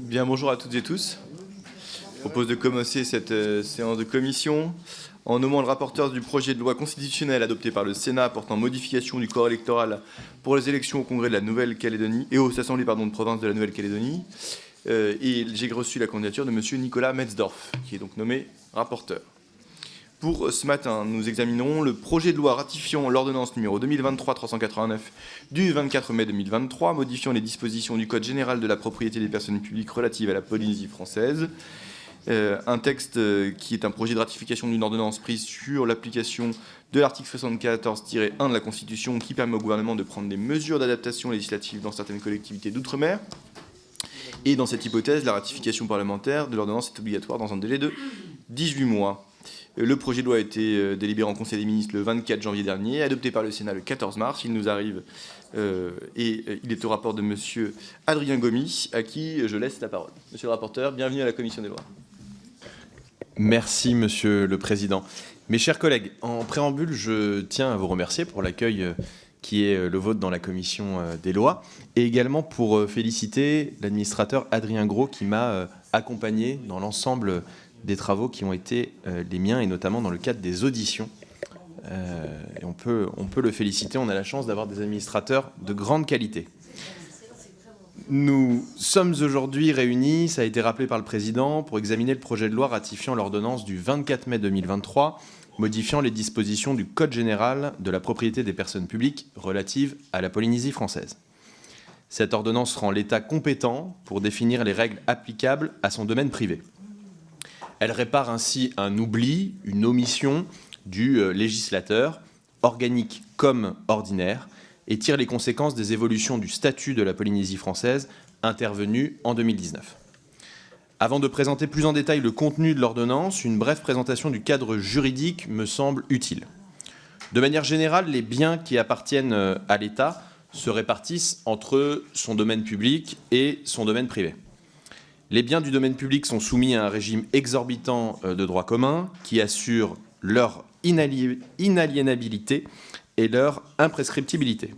Bien, bonjour à toutes et tous. Je propose de commencer cette séance de commission en nommant le rapporteur du projet de loi constitutionnelle adopté par le Sénat portant modification du corps électoral pour les élections au Congrès de la Nouvelle-Calédonie et aux assemblées de province de la Nouvelle-Calédonie. Et j'ai reçu la candidature de M. Nicolas Metzdorf, qui est donc nommé rapporteur. Pour ce matin, nous examinerons le projet de loi ratifiant l'ordonnance numéro 2023-389 du 24 mai 2023, modifiant les dispositions du Code général de la propriété des personnes publiques relatives à la Polynésie française. Un texte qui est un projet de ratification d'une ordonnance prise sur l'application de l'article 74-1 de la Constitution qui permet au gouvernement de prendre des mesures d'adaptation législative dans certaines collectivités d'outre-mer. Et dans cette hypothèse, la ratification parlementaire de l'ordonnance est obligatoire dans un délai de 18 mois. Le projet de loi a été délibéré en Conseil des ministres le 24 janvier dernier, adopté par le Sénat le 14 mars. Il nous arrive et il est au rapport de M. Adrien Gomy, à qui je laisse la parole. Monsieur le rapporteur, bienvenue à la Commission des lois. Merci, Monsieur le Président. Mes chers collègues, en préambule, je tiens à vous remercier pour l'accueil qui est le vôtre dans la Commission des lois, et également pour féliciter l'administrateur Adrien Gros qui m'a accompagné dans l'ensemble des travaux qui ont été les miens, et notamment dans le cadre des auditions. Et on peut le féliciter, on a la chance d'avoir des administrateurs de grande qualité. Nous sommes aujourd'hui réunis, ça a été rappelé par le Président, pour examiner le projet de loi ratifiant l'ordonnance du 24 mai 2023, modifiant les dispositions du Code général de la propriété des personnes publiques relatives à la Polynésie française. Cette ordonnance rend l'État compétent pour définir les règles applicables à son domaine privé. Elle répare ainsi un oubli, une omission du législateur, organique comme ordinaire, et tire les conséquences des évolutions du statut de la Polynésie française intervenues en 2019. Avant de présenter plus en détail le contenu de l'ordonnance, une brève présentation du cadre juridique me semble utile. De manière générale, les biens qui appartiennent à l'État se répartissent entre son domaine public et son domaine privé. Les biens du domaine public sont soumis à un régime exorbitant de droit commun qui assure leur inaliénabilité et leur imprescriptibilité.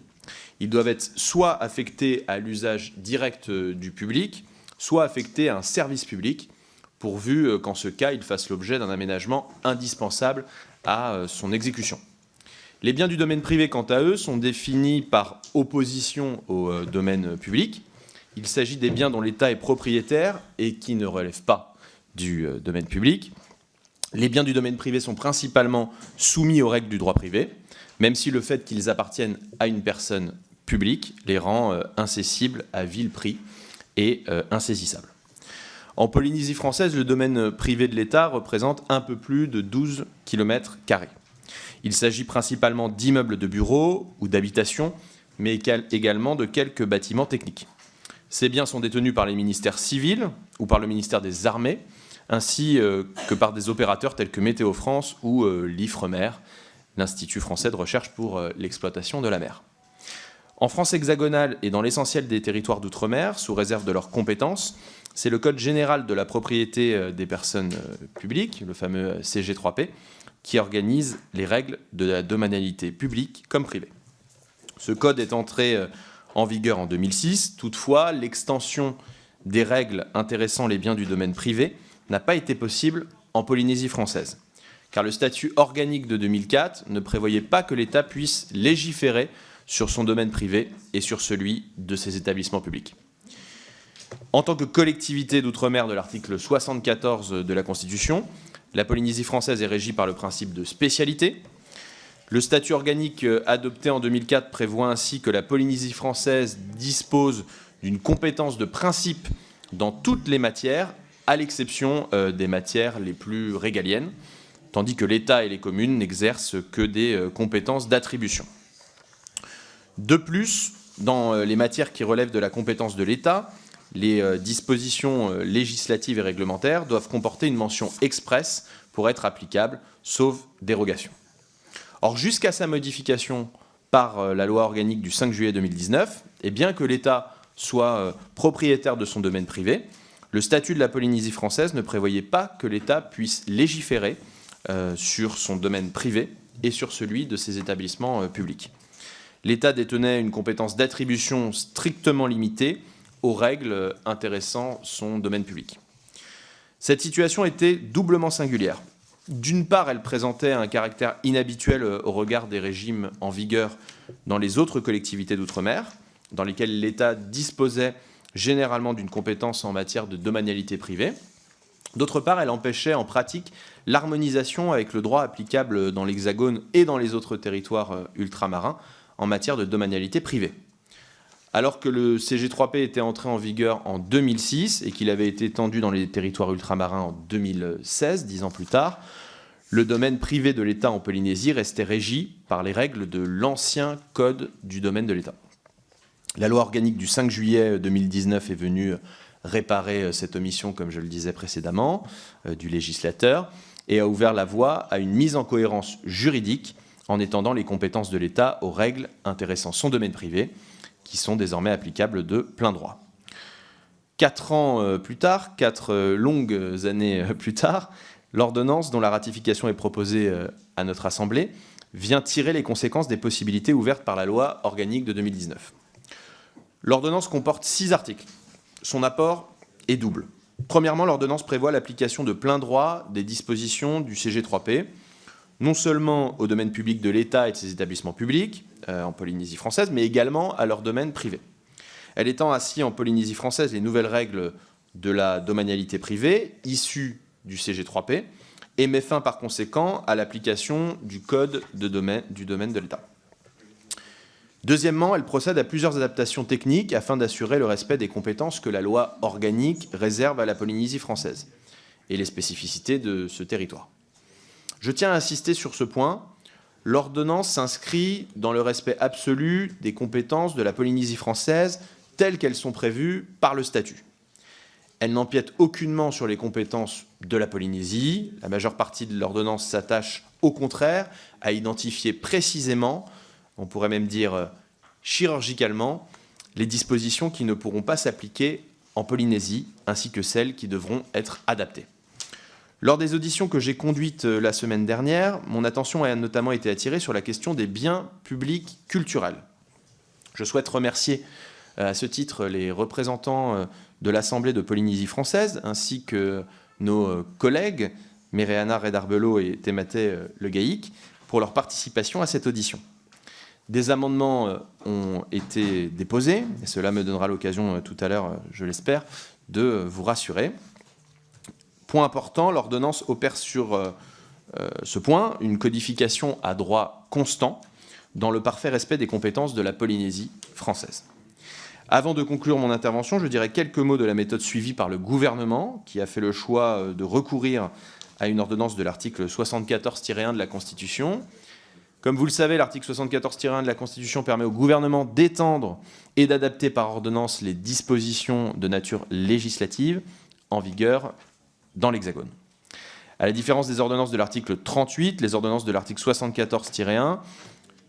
Ils doivent être soit affectés à l'usage direct du public, soit affectés à un service public, pourvu qu'en ce cas, ils fassent l'objet d'un aménagement indispensable à son exécution. Les biens du domaine privé, quant à eux, sont définis par opposition au domaine public. Il s'agit des biens dont l'État est propriétaire et qui ne relèvent pas du domaine public. Les biens du domaine privé sont principalement soumis aux règles du droit privé, même si le fait qu'ils appartiennent à une personne publique les rend incessibles à vil prix et insaisissables. En Polynésie française, le domaine privé de l'État représente un peu plus de 12 km². Il s'agit principalement d'immeubles de bureaux ou d'habitations, mais également de quelques bâtiments techniques. Ces biens sont détenus par les ministères civils ou par le ministère des Armées, ainsi que par des opérateurs tels que Météo France ou l'IFREMER, l'Institut français de recherche pour l'exploitation de la mer. En France hexagonale et dans l'essentiel des territoires d'outre-mer, sous réserve de leurs compétences, c'est le Code général de la propriété des personnes publiques, le fameux CG3P, qui organise les règles de la domanialité publique comme privée. Ce code est entré en vigueur en 2006. Toutefois, l'extension des règles intéressant les biens du domaine privé n'a pas été possible en Polynésie française, car le statut organique de 2004 ne prévoyait pas que l'État puisse légiférer sur son domaine privé et sur celui de ses établissements publics. En tant que collectivité d'outre-mer de l'article 74 de la Constitution, la Polynésie française est régie par le principe de spécialité. Le statut organique adopté en 2004 prévoit ainsi que la Polynésie française dispose d'une compétence de principe dans toutes les matières, à l'exception des matières les plus régaliennes, tandis que l'État et les communes n'exercent que des compétences d'attribution. De plus, dans les matières qui relèvent de la compétence de l'État, les dispositions législatives et réglementaires doivent comporter une mention expresse pour être applicables, sauf dérogation. Or, jusqu'à sa modification par la loi organique du 5 juillet 2019, et bien que l'État soit propriétaire de son domaine privé, le statut de la Polynésie française ne prévoyait pas que l'État puisse légiférer sur son domaine privé et sur celui de ses établissements publics. L'État détenait une compétence d'attribution strictement limitée aux règles intéressant son domaine public. Cette situation était doublement singulière. D'une part, elle présentait un caractère inhabituel au regard des régimes en vigueur dans les autres collectivités d'outre-mer, dans lesquelles l'État disposait généralement d'une compétence en matière de domanialité privée. D'autre part, elle empêchait en pratique l'harmonisation avec le droit applicable dans l'Hexagone et dans les autres territoires ultramarins en matière de domanialité privée. Alors que le CG3P était entré en vigueur en 2006 et qu'il avait été étendu dans les territoires ultramarins en 2016, 10 ans plus tard, le domaine privé de l'État en Polynésie restait régi par les règles de l'ancien Code du domaine de l'État. La loi organique du 5 juillet 2019 est venue réparer cette omission, comme je le disais précédemment, du législateur, et a ouvert la voie à une mise en cohérence juridique en étendant les compétences de l'État aux règles intéressant son domaine privé, qui sont désormais applicables de plein droit. 4 ans plus tard, 4 longues années plus tard, l'ordonnance dont la ratification est proposée à notre Assemblée vient tirer les conséquences des possibilités ouvertes par la loi organique de 2019. L'ordonnance comporte 6 articles. Son apport est double. Premièrement, l'ordonnance prévoit l'application de plein droit des dispositions du CG3P, non seulement au domaine public de l'État et de ses établissements publics en Polynésie française, mais également à leur domaine privé. Elle étend ainsi en Polynésie française les nouvelles règles de la domanialité privée issues du CG3P et met fin par conséquent à l'application du Code du domaine de l'État. Deuxièmement, elle procède à plusieurs adaptations techniques afin d'assurer le respect des compétences que la loi organique réserve à la Polynésie française et les spécificités de ce territoire. Je tiens à insister sur ce point. L'ordonnance s'inscrit dans le respect absolu des compétences de la Polynésie française telles qu'elles sont prévues par le statut. Elle n'empiète aucunement sur les compétences de la Polynésie. La majeure partie de l'ordonnance s'attache au contraire à identifier précisément, on pourrait même dire chirurgicalement, les dispositions qui ne pourront pas s'appliquer en Polynésie, ainsi que celles qui devront être adaptées. Lors des auditions que j'ai conduites la semaine dernière, mon attention a notamment été attirée sur la question des biens publics culturels. Je souhaite remercier à ce titre les représentants de l'Assemblée de Polynésie française, ainsi que nos collègues Méréana Redarbelo et Thématé Le Gaïc, pour leur participation à cette audition. Des amendements ont été déposés, et cela me donnera l'occasion tout à l'heure, je l'espère, de vous rassurer. Point important, l'ordonnance opère sur ce point une codification à droit constant dans le parfait respect des compétences de la Polynésie française. Avant de conclure mon intervention, je dirai quelques mots de la méthode suivie par le gouvernement qui a fait le choix de recourir à une ordonnance de l'article 74-1 de la Constitution. Comme vous le savez, l'article 74-1 de la Constitution permet au gouvernement d'étendre et d'adapter par ordonnance les dispositions de nature législative en vigueur dans l'Hexagone. À la différence des ordonnances de l'article 38, les ordonnances de l'article 74-1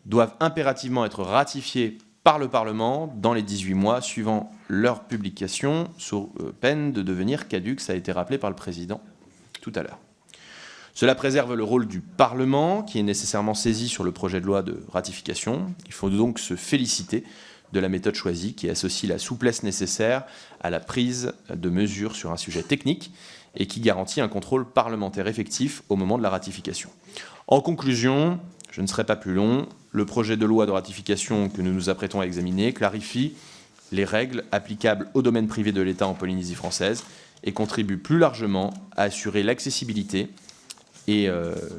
doivent impérativement être ratifiées par le Parlement dans les 18 mois suivant leur publication, sous peine de devenir caduques, ça a été rappelé par le Président tout à l'heure. Cela préserve le rôle du Parlement, qui est nécessairement saisi sur le projet de loi de ratification. Il faut donc se féliciter de la méthode choisie, qui associe la souplesse nécessaire à la prise de mesures sur un sujet technique et qui garantit un contrôle parlementaire effectif au moment de la ratification. En conclusion, je ne serai pas plus long, le projet de loi de ratification que nous nous apprêtons à examiner clarifie les règles applicables au domaine privé de l'État en Polynésie française et contribue plus largement à assurer l'accessibilité et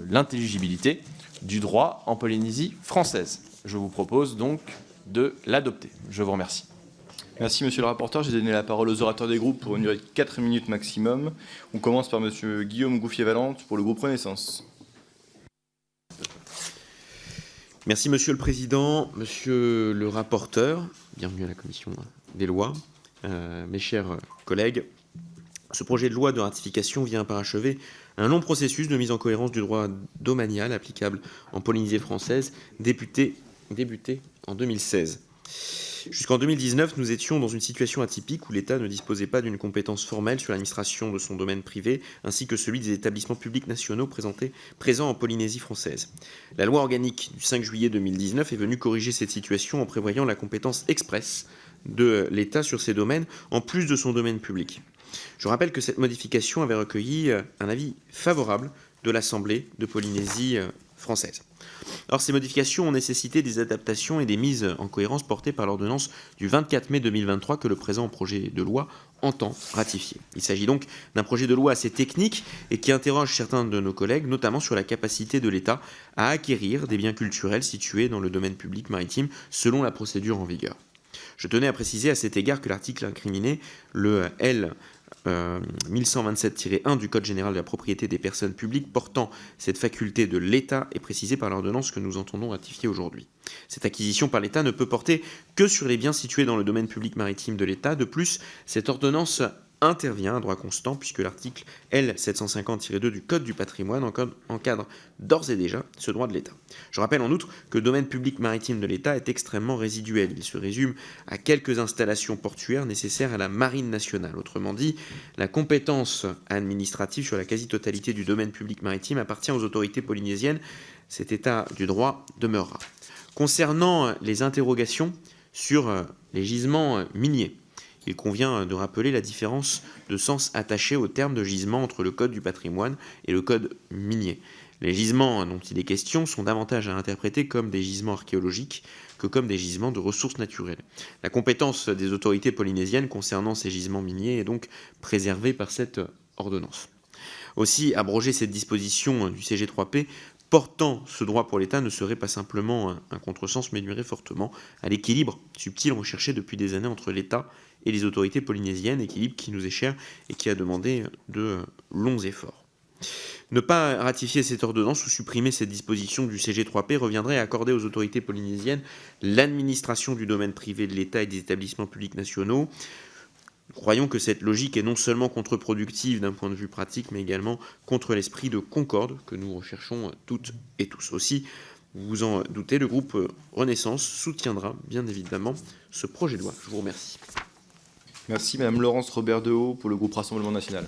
l'intelligibilité du droit en Polynésie française. Je vous propose donc de l'adopter. Je vous remercie. Merci, monsieur le rapporteur. J'ai donné la parole aux orateurs des groupes pour une durée de 4 minutes maximum. On commence par monsieur Guillaume Gouffier-Valente pour le groupe Renaissance. Merci, monsieur le président, monsieur le rapporteur. Bienvenue à la commission des lois. Mes chers collègues, ce projet de loi de ratification vient parachever un long processus de mise en cohérence du droit domanial applicable en Polynésie française, débuté en 2016. Jusqu'en 2019, nous étions dans une situation atypique où l'État ne disposait pas d'une compétence formelle sur l'administration de son domaine privé, ainsi que celui des établissements publics nationaux présents en Polynésie française. La loi organique du 5 juillet 2019 est venue corriger cette situation en prévoyant la compétence expresse de l'État sur ces domaines, en plus de son domaine public. Je rappelle que cette modification avait recueilli un avis favorable de l'Assemblée de Polynésie française. Or, ces modifications ont nécessité des adaptations et des mises en cohérence portées par l'ordonnance du 24 mai 2023 que le présent projet de loi entend ratifier. Il s'agit donc d'un projet de loi assez technique et qui interroge certains de nos collègues, notamment sur la capacité de l'État à acquérir des biens culturels situés dans le domaine public maritime selon la procédure en vigueur. Je tenais à préciser à cet égard que l'article incriminé, le L. 1127-1 du Code général de la propriété des personnes publiques portant cette faculté de l'État est précisé par l'ordonnance que nous entendons ratifier aujourd'hui. Cette acquisition par l'État ne peut porter que sur les biens situés dans le domaine public maritime de l'État. De plus, cette ordonnance intervient à droit constant puisque l'article L. 750-2 du Code du patrimoine encadre d'ores et déjà ce droit de l'État. Je rappelle en outre que le domaine public maritime de l'État est extrêmement résiduel. Il se résume à quelques installations portuaires nécessaires à la marine nationale. Autrement dit, la compétence administrative sur la quasi-totalité du domaine public maritime appartient aux autorités polynésiennes. Cet état du droit demeurera. Concernant les interrogations sur les gisements miniers, il convient de rappeler la différence de sens attaché au terme de gisement entre le Code du patrimoine et le Code minier. Les gisements dont il est question sont davantage à interpréter comme des gisements archéologiques que comme des gisements de ressources naturelles. La compétence des autorités polynésiennes concernant ces gisements miniers est donc préservée par cette ordonnance. Aussi, abroger cette disposition du CG3P portant ce droit pour l'État ne serait pas simplement un contresens, mais nuirait fortement à l'équilibre subtil recherché depuis des années entre l'État et les autorités polynésiennes, équilibre qui nous est cher et qui a demandé de longs efforts. Ne pas ratifier cette ordonnance ou supprimer cette disposition du CG3P reviendrait à accorder aux autorités polynésiennes l'administration du domaine privé de l'État et des établissements publics nationaux. Nous croyons que cette logique est non seulement contre-productive d'un point de vue pratique, mais également contre l'esprit de concorde que nous recherchons toutes et tous. Aussi, vous vous en doutez, le groupe Renaissance soutiendra bien évidemment ce projet de loi. Je vous remercie. Merci Madame Laurence Robert Dehaut pour le groupe Rassemblement National.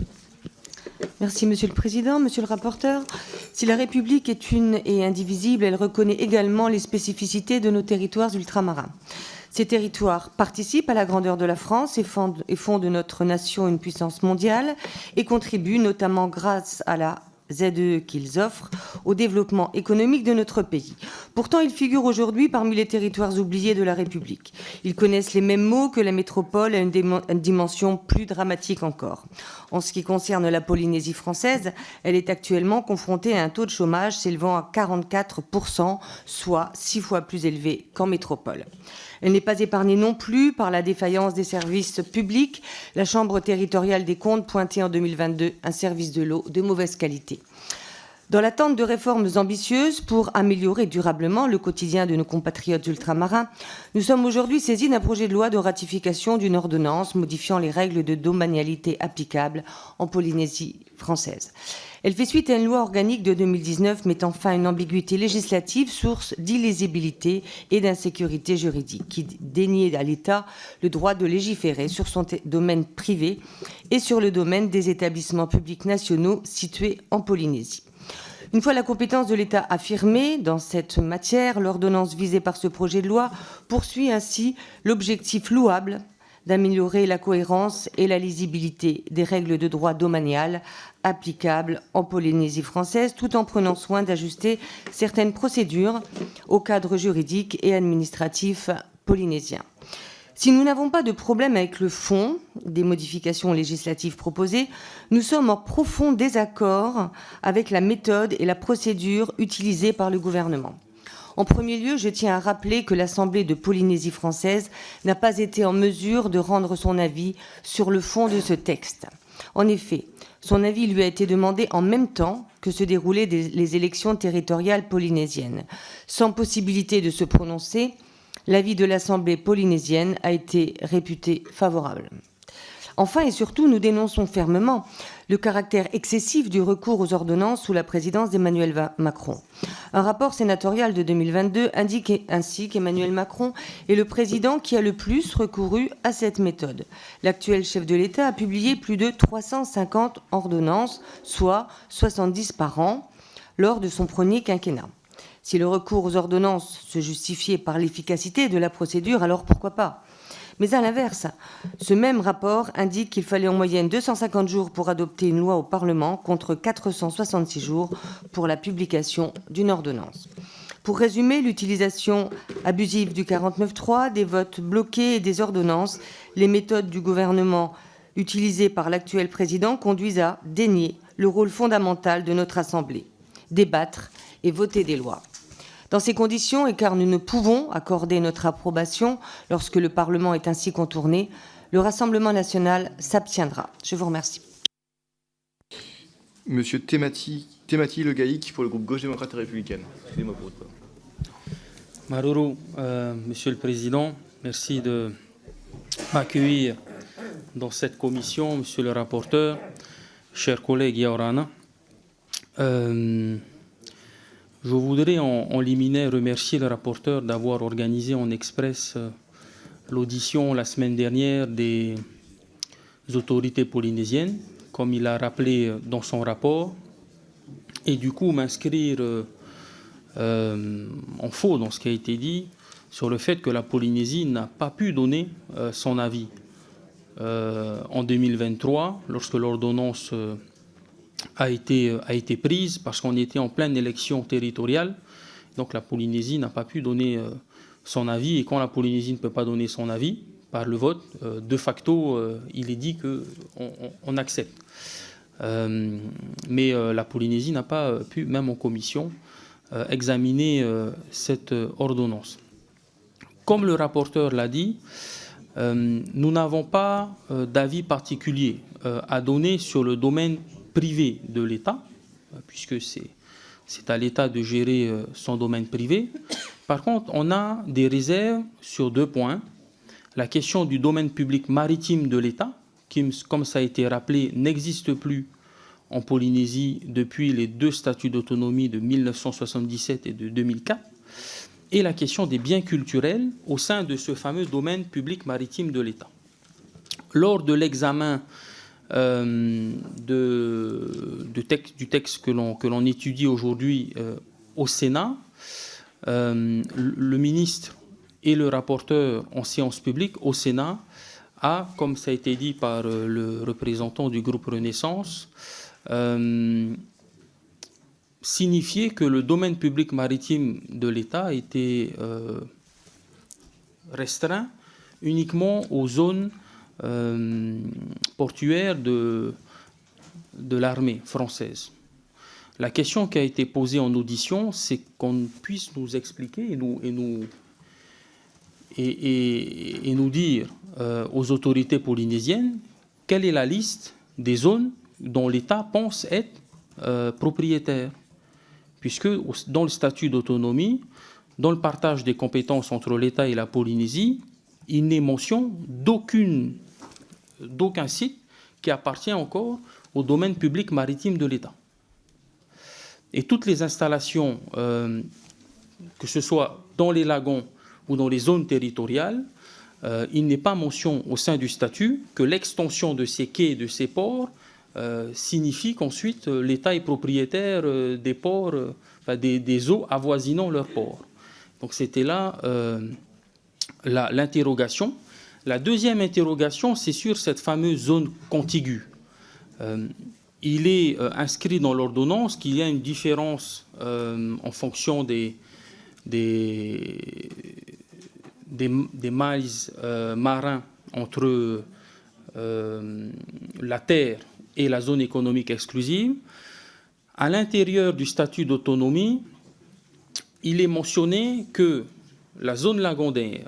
Merci Monsieur le Président, Monsieur le rapporteur. Si la République est une et indivisible, elle reconnaît également les spécificités de nos territoires ultramarins. Ces territoires participent à la grandeur de la France et font de notre nation une puissance mondiale et contribuent notamment grâce à la ZEE qu'ils offrent au développement économique de notre pays. Pourtant, ils figurent aujourd'hui parmi les territoires oubliés de la République. Ils connaissent les mêmes maux que la métropole à une dimension plus dramatique encore. En ce qui concerne la Polynésie française, elle est actuellement confrontée à un taux de chômage s'élevant à 44%, soit 6 fois plus élevé qu'en métropole. Elle n'est pas épargnée non plus par la défaillance des services publics. La Chambre territoriale des comptes pointait en 2022 un service de l'eau de mauvaise qualité. Dans l'attente de réformes ambitieuses pour améliorer durablement le quotidien de nos compatriotes ultramarins, nous sommes aujourd'hui saisis d'un projet de loi de ratification d'une ordonnance modifiant les règles de domanialité applicables en Polynésie française. Elle fait suite à une loi organique de 2019 mettant fin à une ambiguïté législative, source d'illisibilité et d'insécurité juridique, qui déniait à l'État le droit de légiférer sur son domaine privé et sur le domaine des établissements publics nationaux situés en Polynésie. Une fois la compétence de l'État affirmée dans cette matière, l'ordonnance visée par ce projet de loi poursuit ainsi l'objectif louable d'améliorer la cohérence et la lisibilité des règles de droit domanial applicables en Polynésie française, tout en prenant soin d'ajuster certaines procédures au cadre juridique et administratif polynésien. Si nous n'avons pas de problème avec le fond des modifications législatives proposées, nous sommes en profond désaccord avec la méthode et la procédure utilisées par le gouvernement. En premier lieu, je tiens à rappeler que l'Assemblée de Polynésie française n'a pas été en mesure de rendre son avis sur le fond de ce texte. En effet, son avis lui a été demandé en même temps que se déroulaient les élections territoriales polynésiennes. Sans possibilité de se prononcer, l'avis de l'Assemblée polynésienne a été réputé favorable. Enfin et surtout, nous dénonçons fermement le caractère excessif du recours aux ordonnances sous la présidence d'Emmanuel Macron. Un rapport sénatorial de 2022 indique ainsi qu'Emmanuel Macron est le président qui a le plus recouru à cette méthode. L'actuel chef de l'État a publié plus de 350 ordonnances, soit 70 par an, lors de son premier quinquennat. Si le recours aux ordonnances se justifiait par l'efficacité de la procédure, alors pourquoi pas ? Mais à l'inverse, ce même rapport indique qu'il fallait en moyenne 250 jours pour adopter une loi au Parlement, contre 466 jours pour la publication d'une ordonnance. Pour résumer, l'utilisation abusive du 49.3, des votes bloqués et des ordonnances, les méthodes du gouvernement utilisées par l'actuel président conduisent à dénier le rôle fondamental de notre Assemblée, débattre et voter des lois. Dans ces conditions, et car nous ne pouvons accorder notre approbation lorsque le Parlement est ainsi contourné, le Rassemblement national s'abstiendra. Je vous remercie. Monsieur Temati Le Gaïc pour le groupe Gauche démocrate et républicaine. Excusez-moi pour votre part. Maruru, Monsieur le Président, merci de m'accueillir dans cette commission, Monsieur le rapporteur, chers collègues Yaorana. Je voudrais en liminaire remercier le rapporteur d'avoir organisé en express l'audition la semaine dernière des autorités polynésiennes, comme il a rappelé dans son rapport, et du coup m'inscrire en faux dans ce qui a été dit sur le fait que la Polynésie n'a pas pu donner son avis en 2023, lorsque l'ordonnance a été prise, parce qu'on était en pleine élection territoriale. Donc la Polynésie n'a pas pu donner son avis, et quand la Polynésie ne peut pas donner son avis par le vote, de facto, il est dit qu'on accepte. Mais la Polynésie n'a pas pu, même en commission, examiner cette ordonnance. Comme le rapporteur l'a dit, nous n'avons pas d'avis particulier à donner sur le domaine privé de l'État, puisque c'est à l'État de gérer son domaine privé. Par contre, on a des réserves sur 2 points. La question du domaine public maritime de l'État, qui, comme ça a été rappelé, n'existe plus en Polynésie depuis les 2 statuts d'autonomie de 1977 et de 2004, et la question des biens culturels au sein de ce fameux domaine public maritime de l'État. Lors de l'examen du texte que l'on étudie aujourd'hui au Sénat, le ministre et le rapporteur en séance publique au Sénat a, comme ça a été dit par le représentant du groupe Renaissance, signifié que le domaine public maritime de l'État était restreint uniquement aux zones portuaires de l'armée française. La question qui a été posée en audition, c'est qu'on puisse nous expliquer et nous dire aux autorités polynésiennes quelle est la liste des zones dont l'État pense être propriétaire. Puisque dans le statut d'autonomie, dans le partage des compétences entre l'État et la Polynésie, il n'est mention d'aucun site qui appartient encore au domaine public maritime de l'État. Et toutes les installations, que ce soit dans les lagons ou dans les zones territoriales, il n'est pas mention au sein du statut que l'extension de ces quais et de ces ports signifie qu'ensuite l'État est propriétaire des ports, des eaux avoisinant leurs ports. Donc c'était là l'interrogation. La deuxième interrogation, c'est sur cette fameuse zone contiguë. Il est inscrit dans l'ordonnance qu'il y a une différence en fonction des miles marins entre la terre et la zone économique exclusive. À l'intérieur du statut d'autonomie, il est mentionné que la zone lagonaire,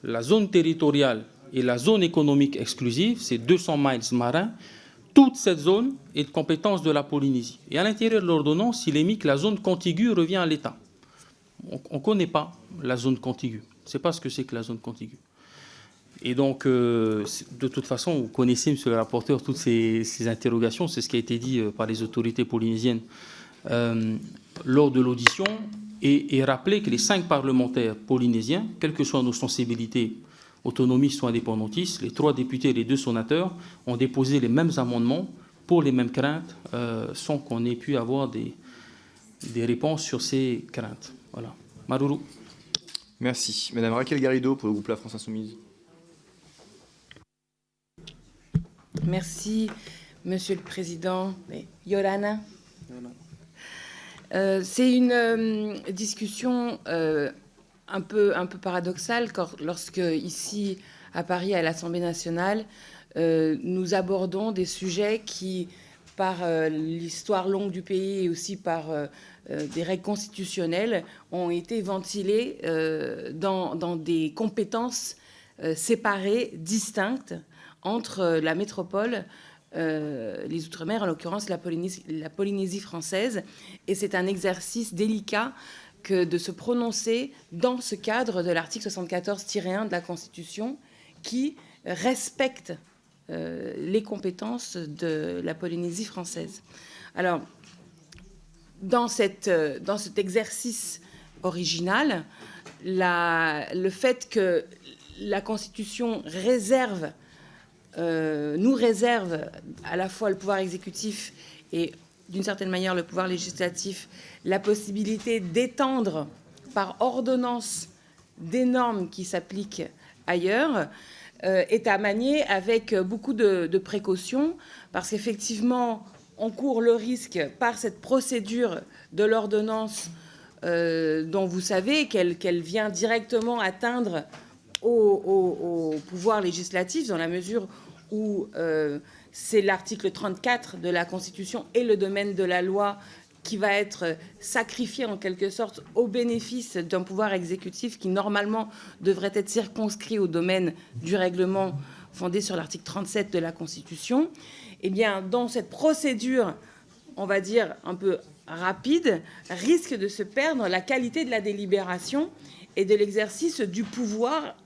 la zone territoriale et la zone économique exclusive, c'est 200 miles marins, toute cette zone est de compétence de la Polynésie. Et à l'intérieur de l'ordonnance, il est mis que la zone contiguë revient à l'État. On ne connaît pas la zone contiguë. On ne sait pas ce que c'est que la zone contiguë. Et donc, de toute façon, vous connaissez, monsieur le rapporteur, toutes ces interrogations. C'est ce qui a été dit par les autorités polynésiennes lors de l'audition, et rappeler que les 5 parlementaires polynésiens, quelles que soient nos sensibilités, autonomistes ou indépendantistes, les 3 députés et les 2 sénateurs ont déposé les mêmes amendements pour les mêmes craintes, sans qu'on ait pu avoir des réponses sur ces craintes. Voilà. Maruru. Merci. Madame Raquel Garrido pour le groupe La France Insoumise. Merci, Monsieur le Président. Yorana. C'est une discussion un peu paradoxale lorsque, ici, à Paris, à l'Assemblée nationale, nous abordons des sujets qui, par l'histoire longue du pays et aussi par des règles constitutionnelles, ont été ventilés dans des compétences séparées, distinctes, entre la métropole, les Outre-mer, en l'occurrence la Polynésie française. Et c'est un exercice délicat que de se prononcer dans ce cadre de l'article 74-1 de la Constitution qui respecte les compétences de la Polynésie française. Alors, dans cet exercice original, le fait que la Constitution nous réserve à la fois le pouvoir exécutif et, d'une certaine manière, le pouvoir législatif, la possibilité d'étendre par ordonnance des normes qui s'appliquent ailleurs, est à manier avec beaucoup de précautions, parce qu'effectivement, on court le risque, par cette procédure de l'ordonnance, dont vous savez qu'elle vient directement atteindre au pouvoir législatif, dans la mesure où c'est l'article 34 de la Constitution et le domaine de la loi qui va être sacrifié en quelque sorte au bénéfice d'un pouvoir exécutif qui normalement devrait être circonscrit au domaine du règlement fondé sur l'article 37 de la Constitution. Eh bien, dans cette procédure, on va dire un peu rapide, risque de se perdre la qualité de la délibération et de l'exercice du pouvoir,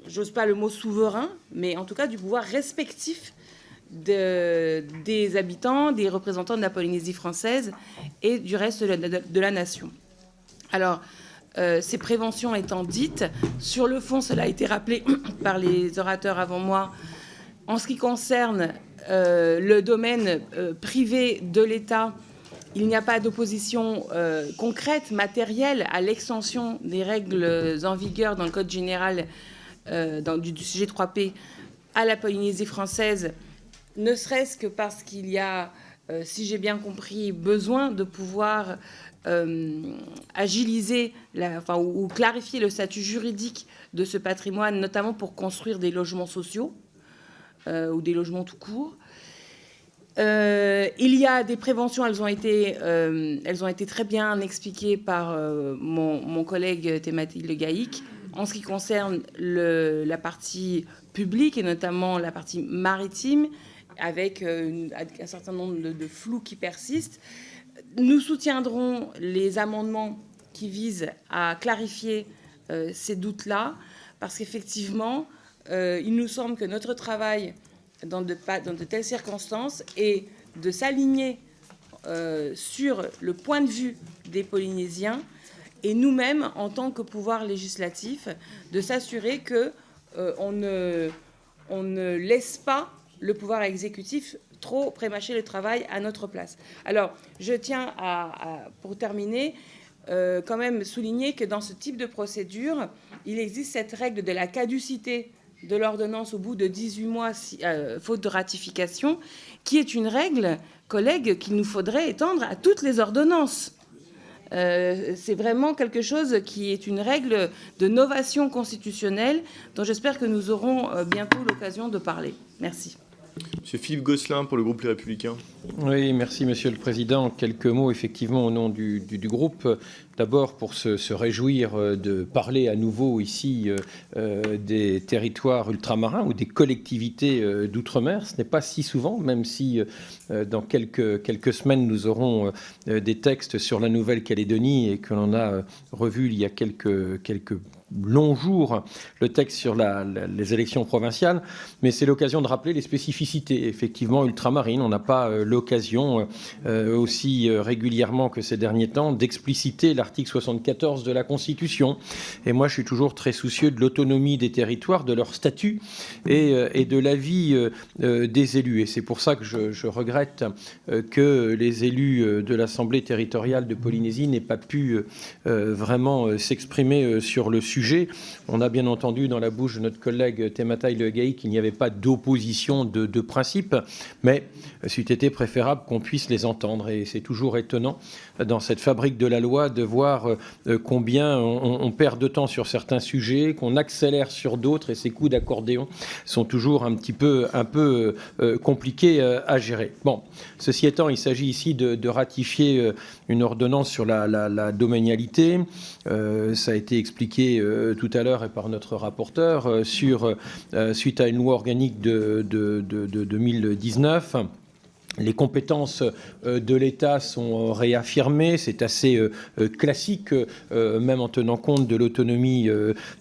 j'ose pas le mot souverain, mais en tout cas du pouvoir respectif des habitants, des représentants de la Polynésie française et du reste de la nation. Alors, ces préventions étant dites, sur le fond, cela a été rappelé par les orateurs avant moi, en ce qui concerne le domaine privé de l'État, il n'y a pas d'opposition concrète, matérielle, à l'extension des règles en vigueur dans le Code général du sujet 3P à la Polynésie française, ne serait-ce que parce qu'il y a, si j'ai bien compris, besoin de pouvoir agiliser ou clarifier le statut juridique de ce patrimoine, notamment pour construire des logements sociaux ou des logements tout court. Il y a des préventions, elles ont été très bien expliquées par mon collègue Thémathilde Gaïc, en ce qui concerne la partie publique et notamment la partie maritime, avec un certain nombre de flous qui persistent. Nous soutiendrons les amendements qui visent à clarifier ces doutes-là, parce qu'effectivement, il nous semble que notre travail dans de telles circonstances est de s'aligner sur le point de vue des Polynésiens et nous-mêmes, en tant que pouvoir législatif, de s'assurer qu'on ne laisse pas le pouvoir exécutif trop prémâcher le travail à notre place. Alors, je tiens pour terminer, quand même souligner que dans ce type de procédure, il existe cette règle de la caducité de l'ordonnance au bout de 18 mois, faute de ratification, qui est une règle, collègues, qu'il nous faudrait étendre à toutes les ordonnances. C'est vraiment quelque chose qui est une règle de novation constitutionnelle dont j'espère que nous aurons bientôt l'occasion de parler. Merci. Monsieur Philippe Gosselin pour le groupe Les Républicains. Oui, merci Monsieur le Président. Quelques mots effectivement au nom du groupe. D'abord pour se réjouir de parler à nouveau ici des territoires ultramarins ou des collectivités d'outre-mer. Ce n'est pas si souvent, même si dans quelques semaines nous aurons des textes sur la Nouvelle-Calédonie et que l'on a revu il y a quelques longs jours le texte sur les élections provinciales, mais c'est l'occasion de rappeler les spécificités effectivement ultramarines. On n'a pas l'occasion aussi régulièrement que ces derniers temps d'expliciter l'article 74 de la Constitution. Et moi, je suis toujours très soucieux de l'autonomie des territoires, de leur statut et de l'avis des élus. Et c'est pour ça que je regrette que les élus de l'Assemblée territoriale de Polynésie n'aient pas pu vraiment s'exprimer sur le sujet sujet. On a bien entendu dans la bouche de notre collègue Temataï Le Gaïc qu'il n'y avait pas d'opposition de principe, mais c'eût été préférable qu'on puisse les entendre. Et c'est toujours étonnant dans cette fabrique de la loi de voir combien on perd de temps sur certains sujets, qu'on accélère sur d'autres, et ces coups d'accordéon sont toujours un peu compliqués à gérer. Bon, ceci étant, il s'agit ici de ratifier une ordonnance sur la domanialité. Ça a été expliqué tout à l'heure et par notre rapporteur suite à une loi organique de 2019. Les compétences de l'État sont réaffirmées, c'est assez classique, même en tenant compte de l'autonomie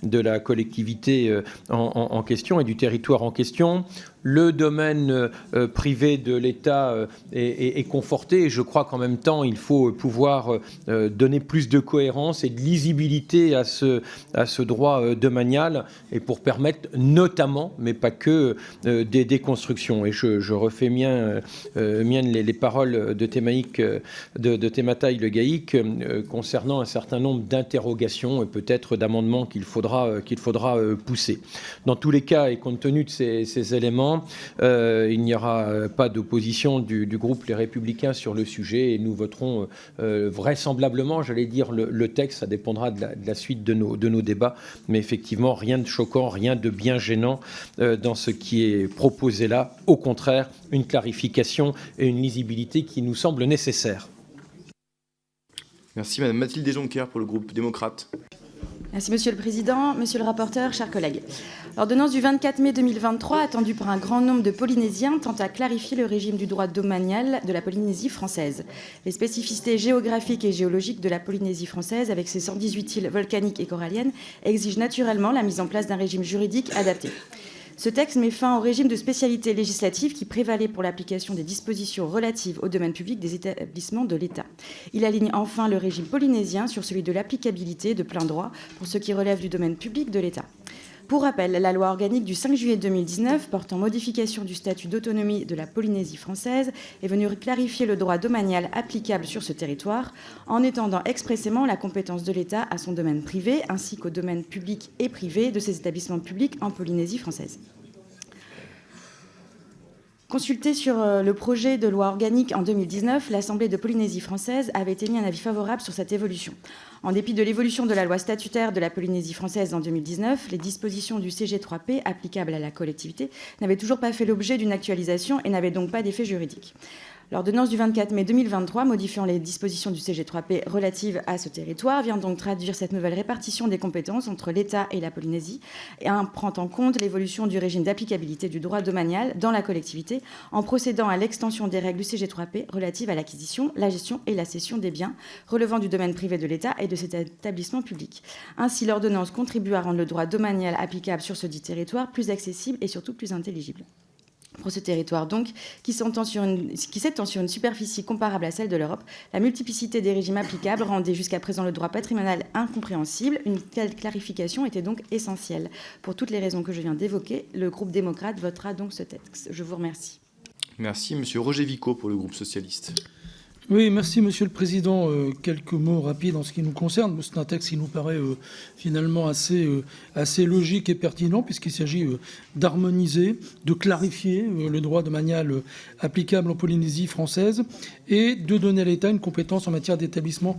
de la collectivité en question et du territoire en question. Le domaine privé de l'État est conforté, et je crois qu'en même temps, il faut pouvoir donner plus de cohérence et de lisibilité à ce droit domanial, et pour permettre notamment, mais pas que, des déconstructions. Et je refais miennes les paroles de Temataï Le Gaïc concernant un certain nombre d'interrogations et peut-être d'amendements qu'il faudra pousser. Dans tous les cas, et compte tenu de ces éléments, il n'y aura pas d'opposition du groupe Les Républicains sur le sujet, et nous voterons vraisemblablement, j'allais dire, le texte. Ça dépendra de la suite de nos débats, mais effectivement, rien de choquant, rien de bien gênant dans ce qui est proposé là. Au contraire, une clarification et une lisibilité qui nous semblent nécessaires. Merci Madame Mathilde Desjoncker pour le groupe démocrate. Merci Monsieur le Président, Monsieur le rapporteur, chers collègues. L'ordonnance du 24 mai 2023, attendue par un grand nombre de Polynésiens, tente à clarifier le régime du droit domanial de la Polynésie française. Les spécificités géographiques et géologiques de la Polynésie française, avec ses 118 îles volcaniques et coralliennes, exigent naturellement la mise en place d'un régime juridique adapté. Ce texte met fin au régime de spécialité législative qui prévalait pour l'application des dispositions relatives au domaine public des établissements de l'État. Il aligne enfin le régime polynésien sur celui de l'applicabilité de plein droit pour ce qui relève du domaine public de l'État. Pour rappel, la loi organique du 5 juillet 2019 portant modification du statut d'autonomie de la Polynésie française est venue clarifier le droit domanial applicable sur ce territoire en étendant expressément la compétence de l'État à son domaine privé ainsi qu'au domaine public et privé de ses établissements publics en Polynésie française. Consultée sur le projet de loi organique en 2019, l'Assemblée de Polynésie française avait émis un avis favorable sur cette évolution. En dépit de l'évolution de la loi statutaire de la Polynésie française en 2019, les dispositions du CG3P applicables à la collectivité n'avaient toujours pas fait l'objet d'une actualisation et n'avaient donc pas d'effet juridique. L'ordonnance du 24 mai 2023, modifiant les dispositions du CG3P relatives à ce territoire, vient donc traduire cette nouvelle répartition des compétences entre l'État et la Polynésie et prend en compte l'évolution du régime d'applicabilité du droit domanial dans la collectivité en procédant à l'extension des règles du CG3P relatives à l'acquisition, la gestion et la cession des biens relevant du domaine privé de l'État et de ses établissements publics. Ainsi, l'ordonnance contribue à rendre le droit domanial applicable sur ce dit territoire plus accessible et surtout plus intelligible. Pour ce territoire, donc, qui s'étend sur une superficie comparable à celle de l'Europe, la multiplicité des régimes applicables rendait jusqu'à présent le droit patrimonial incompréhensible. Une telle clarification était donc essentielle. Pour toutes les raisons que je viens d'évoquer, le groupe démocrate votera donc ce texte. Je vous remercie. Merci Monsieur Roger Vico pour le groupe socialiste. Oui, merci Monsieur le Président. Quelques mots rapides en ce qui nous concerne. C'est un texte qui nous paraît finalement assez logique et pertinent, puisqu'il s'agit d'harmoniser, de clarifier le droit domanial applicable en Polynésie française et de donner à l'État une compétence en matière d'établissement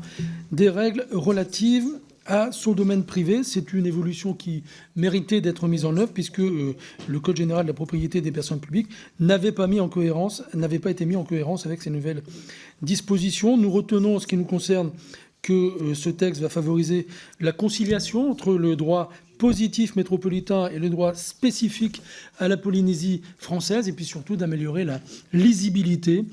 des règles relatives à son domaine privé. C'est une évolution qui méritait d'être mise en œuvre, puisque le Code général de la propriété des personnes publiques n'avait pas été mis en cohérence avec ces nouvelles dispositions. Nous retenons, en ce qui nous concerne, que ce texte va favoriser la conciliation entre le droit positif métropolitain et le droit spécifique à la Polynésie française, et puis surtout d'améliorer la lisibilité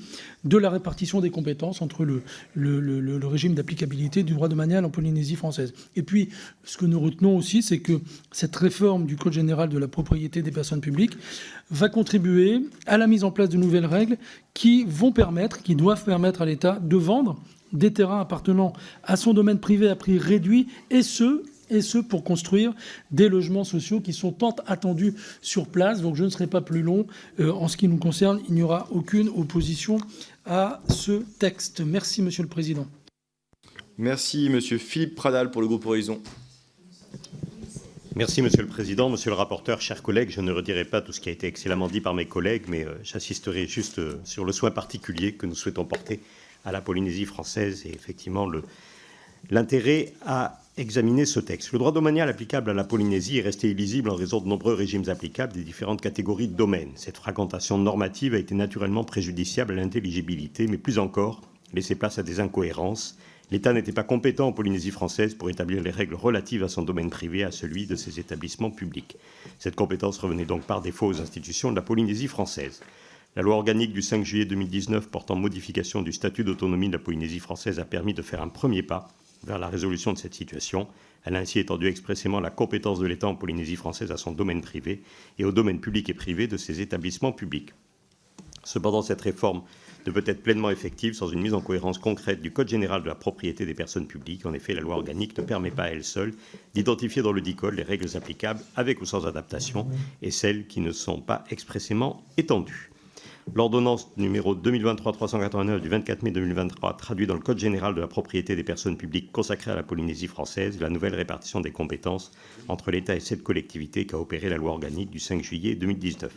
de la répartition des compétences entre le régime d'applicabilité du droit domanial en Polynésie française. Et puis, ce que nous retenons aussi, c'est que cette réforme du Code général de la propriété des personnes publiques va contribuer à la mise en place de nouvelles règles qui doivent permettre à l'État de vendre des terrains appartenant à son domaine privé à prix réduit, et ce pour construire des logements sociaux qui sont tant attendus sur place. Donc je ne serai pas plus long. En ce qui nous concerne, il n'y aura aucune opposition à ce texte. Merci Monsieur le Président. Merci Monsieur Philippe Pradal pour le groupe Horizon. Merci Monsieur le Président, Monsieur le rapporteur, chers collègues. Je ne redirai pas tout ce qui a été excellemment dit par mes collègues, mais j'insisterai juste sur le soin particulier que nous souhaitons porter à la Polynésie française et effectivement l'intérêt à examiner ce texte. Le droit domanial applicable à la Polynésie est resté illisible en raison de nombreux régimes applicables des différentes catégories de domaines. Cette fragmentation normative a été naturellement préjudiciable à l'intelligibilité, mais plus encore, laissé place à des incohérences. L'État n'était pas compétent en Polynésie française pour établir les règles relatives à son domaine privé et à celui de ses établissements publics. Cette compétence revenait donc par défaut aux institutions de la Polynésie française. La loi organique du 5 juillet 2019 portant modification du statut d'autonomie de la Polynésie française a permis de faire un premier pas vers la résolution de cette situation. Elle a ainsi étendu expressément la compétence de l'État en Polynésie française à son domaine privé et au domaine public et privé de ses établissements publics. Cependant, cette réforme ne peut être pleinement effective sans une mise en cohérence concrète du Code général de la propriété des personnes publiques. En effet, la loi organique ne permet pas à elle seule d'identifier dans le dit code les règles applicables avec ou sans adaptation et celles qui ne sont pas expressément étendues. L'ordonnance numéro 2023-389 du 24 mai 2023 traduit dans le Code général de la propriété des personnes publiques consacré à la Polynésie française la nouvelle répartition des compétences entre l'État et cette collectivité qu'a opéré la loi organique du 5 juillet 2019.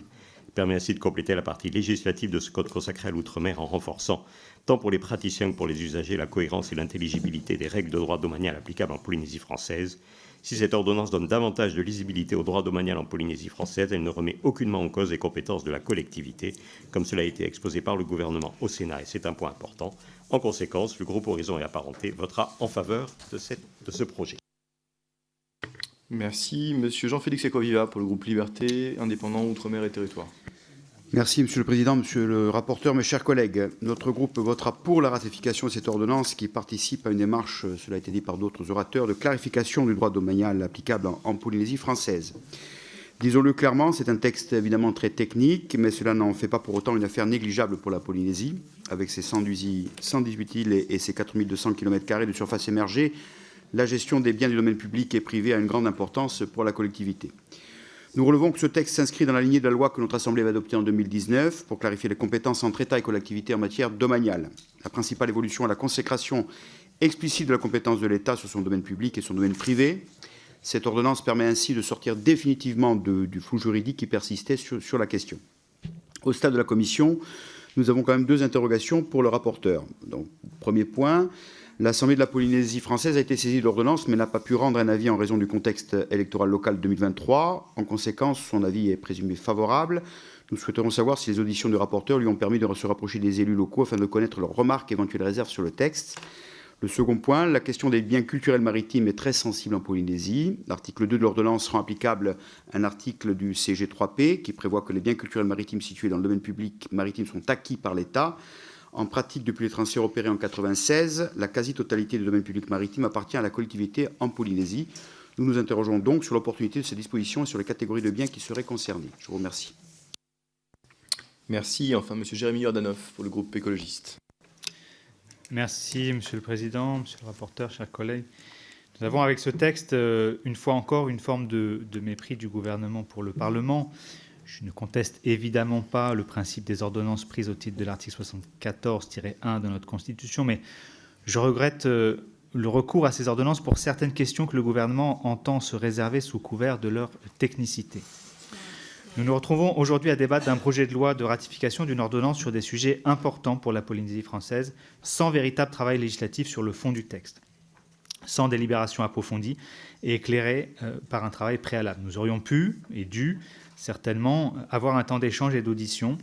Elle permet ainsi de compléter la partie législative de ce code consacré à l'outre-mer en renforçant, tant pour les praticiens que pour les usagers, la cohérence et l'intelligibilité des règles de droit domanial applicables en Polynésie française. Si cette ordonnance donne davantage de lisibilité au droit domanial en Polynésie française, elle ne remet aucunement en cause les compétences de la collectivité, comme cela a été exposé par le gouvernement au Sénat, et c'est un point important. En conséquence, le groupe Horizon et Apparentés votera en faveur de ce projet. Merci. Monsieur Jean-Félix Ecoviva pour le groupe Liberté, Indépendants, Outre-mer et Territoires. Merci Monsieur le Président, Monsieur le rapporteur, mes chers collègues. Notre groupe votera pour la ratification de cette ordonnance qui participe à une démarche, cela a été dit par d'autres orateurs, de clarification du droit domanial applicable en Polynésie française. Disons-le clairement, c'est un texte évidemment très technique, mais cela n'en fait pas pour autant une affaire négligeable pour la Polynésie. Avec ses 118 îles et ses 4200 km² de surface émergée, la gestion des biens du domaine public et privé a une grande importance pour la collectivité. Nous relevons que ce texte s'inscrit dans la lignée de la loi que notre Assemblée avait adoptée en 2019 pour clarifier les compétences entre État et collectivités en matière domaniale. La principale évolution est la consécration explicite de la compétence de l'État sur son domaine public et son domaine privé. Cette ordonnance permet ainsi de sortir définitivement du flou juridique qui persistait sur la question. Au stade de la commission, nous avons quand même deux interrogations pour le rapporteur. Donc, premier point, l'Assemblée de la Polynésie française a été saisie de l'ordonnance, mais n'a pas pu rendre un avis en raison du contexte électoral local 2023. En conséquence, son avis est présumé favorable. Nous souhaiterions savoir si les auditions du rapporteur lui ont permis de se rapprocher des élus locaux afin de connaître leurs remarques et éventuelles réserves sur le texte. Le second point, la question des biens culturels maritimes est très sensible en Polynésie. L'article 2 de l'ordonnance rend applicable un article du CG3P qui prévoit que les biens culturels maritimes situés dans le domaine public maritime sont acquis par l'État. En pratique, depuis les transferts opérés en 1996, la quasi-totalité du domaine public maritime appartient à la collectivité en Polynésie. Nous nous interrogeons donc sur l'opportunité de ces dispositions et sur les catégories de biens qui seraient concernées. Je vous remercie. Merci. Enfin, Monsieur Jérémy Jordanov pour le groupe écologiste. Merci, Monsieur le Président, Monsieur le rapporteur, chers collègues. Nous avons avec ce texte, une fois encore, une forme de mépris du gouvernement pour le Parlement. Je ne conteste évidemment pas le principe des ordonnances prises au titre de l'article 74-1 de notre Constitution, mais je regrette le recours à ces ordonnances pour certaines questions que le gouvernement entend se réserver sous couvert de leur technicité. Nous nous retrouvons aujourd'hui à débattre d'un projet de loi de ratification d'une ordonnance sur des sujets importants pour la Polynésie française, sans véritable travail législatif sur le fond du texte, sans délibération approfondie et éclairée par un travail préalable. Nous aurions pu et dû certainement avoir un temps d'échange et d'audition.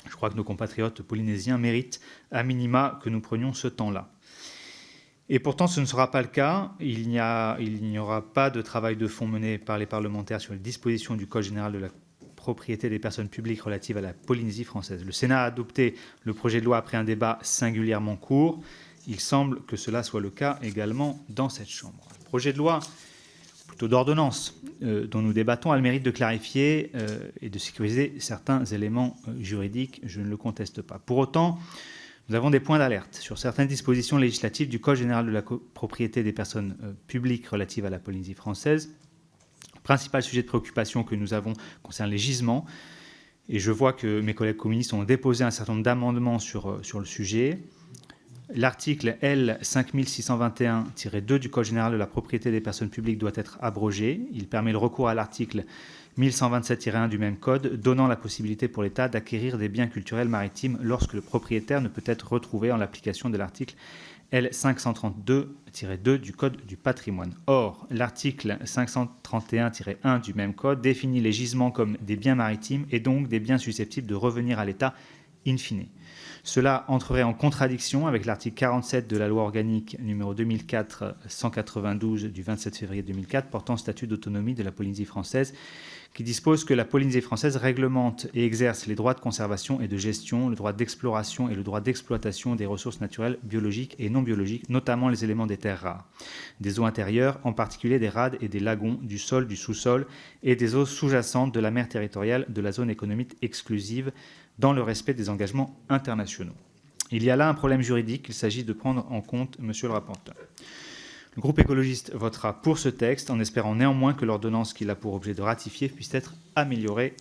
Je crois que nos compatriotes polynésiens méritent à minima que nous prenions ce temps-là. Et pourtant, ce ne sera pas le cas. Il n'y aura pas de travail de fond mené par les parlementaires sur les dispositions du Code général de la propriété des personnes publiques relatives à la Polynésie française. Le Sénat a adopté le projet de loi après un débat singulièrement court. Il semble que cela soit le cas également dans cette Chambre. Le projet de loi, plutôt d'ordonnance, dont nous débattons, a le mérite de clarifier et de sécuriser certains éléments juridiques. Je ne le conteste pas. Pour autant, nous avons des points d'alerte sur certaines dispositions législatives du Code général de la propriété des personnes publiques relatives à la Polynésie française. Le principal sujet de préoccupation que nous avons concerne les gisements. Et je vois que mes collègues communistes ont déposé un certain nombre d'amendements sur le sujet. L'article L. 5621-2 du Code général de la propriété des personnes publiques doit être abrogé. Il permet le recours à l'article 1127-1 du même code, donnant la possibilité pour l'État d'acquérir des biens culturels maritimes lorsque le propriétaire ne peut être retrouvé en l'application de l'article L. 532-2 du Code du patrimoine. Or, l'article 531-1 du même code définit les gisements comme des biens maritimes et donc des biens susceptibles de revenir à l'État in fine. Cela entrerait en contradiction avec l'article 47 de la loi organique numéro 2004-192 du 27 février 2004 portant statut d'autonomie de la Polynésie française, qui dispose que la Polynésie française réglemente et exerce les droits de conservation et de gestion, le droit d'exploration et le droit d'exploitation des ressources naturelles biologiques et non biologiques, notamment les éléments des terres rares, des eaux intérieures, en particulier des rades et des lagons, du sol, du sous-sol et des eaux sous-jacentes de la mer territoriale de la zone économique exclusive, dans le respect des engagements internationaux. Il y a là un problème juridique qu'il s'agit de prendre en compte, monsieur le rapporteur. Le groupe écologiste votera pour ce texte, en espérant néanmoins que l'ordonnance qu'il a pour objet de ratifier puisse être améliorée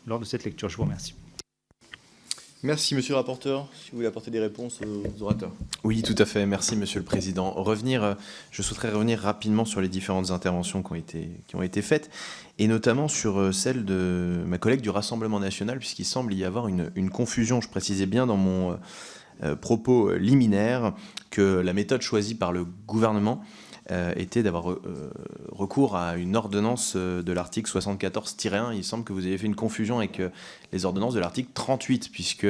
lors de cette lecture. Je vous remercie. Merci, monsieur le rapporteur. Si vous voulez apporter des réponses aux orateurs. Oui, tout à fait. Merci, monsieur le président. Je souhaiterais revenir rapidement sur les différentes interventions qui ont été faites, et notamment sur celle de ma collègue du Rassemblement national, puisqu'il semble y avoir une confusion. Je précisais bien dans mon propos liminaire que la méthode choisie par le gouvernement était d'avoir recours à une ordonnance de l'article 74-1. Il semble que vous ayez fait une confusion avec les ordonnances de l'article 38, puisque